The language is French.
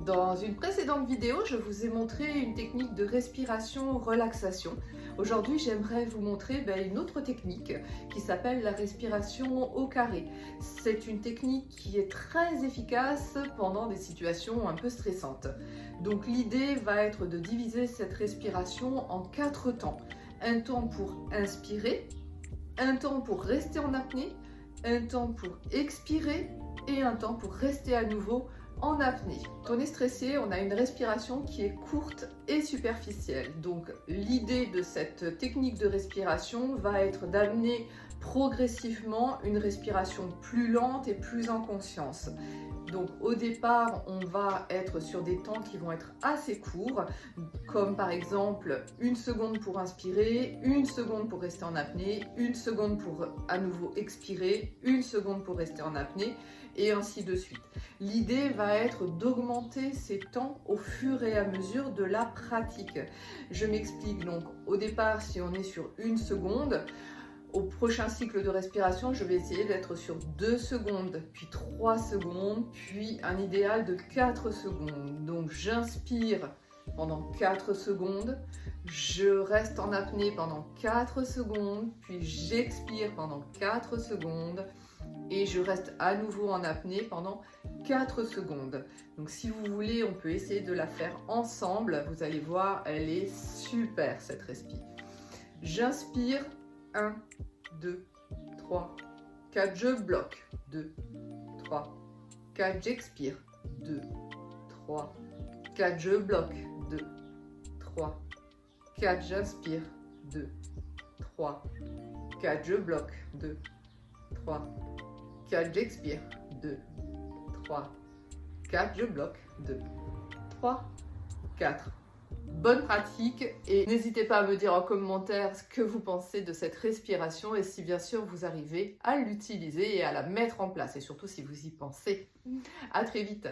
Dans une précédente vidéo, je vous ai montré une technique de respiration-relaxation. Aujourd'hui, j'aimerais vous montrer une autre technique qui s'appelle la respiration au carré. C'est une technique qui est très efficace pendant des situations un peu stressantes. Donc l'idée va être de diviser cette respiration en 4 temps. Un temps pour inspirer, un temps pour rester en apnée, un temps pour expirer et un temps pour rester à nouveau en apnée. Quand on est stressé, on a une respiration qui est courte et superficielle. Donc l'idée de cette technique de respiration va être d'amener progressivement une respiration plus lente et plus en conscience. Donc au départ, on va être sur des temps qui vont être assez courts, comme par exemple 1 seconde pour inspirer, 1 seconde pour rester en apnée, 1 seconde pour à nouveau expirer, 1 seconde pour rester en apnée, et ainsi de suite. L'idée va être d'augmenter ces temps au fur et à mesure de la pratique. Je m'explique. Donc au départ, si on est sur 1 seconde, au prochain cycle de respiration, je vais essayer d'être sur 2 secondes, puis 3 secondes, puis un idéal de 4 secondes. Donc j'inspire pendant 4 secondes, je reste en apnée pendant 4 secondes, puis j'expire pendant 4 secondes et je reste à nouveau en apnée pendant 4 secondes. Donc si vous voulez, on peut essayer de la faire ensemble. Vous allez voir, elle est super cette respi. J'inspire 1, 2, 3, 4, je bloque 2, 3, 4, j'expire 2, 3, 4, je bloque 2, 3, 4, j'inspire 2, 3, 4, je bloque 2, 3, 4, j'expire 2, 3, 4, je bloque 2, 3, 4. Bonne pratique et n'hésitez pas à me dire en commentaire ce que vous pensez de cette respiration et si bien sûr vous arrivez à l'utiliser et à la mettre en place et surtout si vous y pensez. À très vite.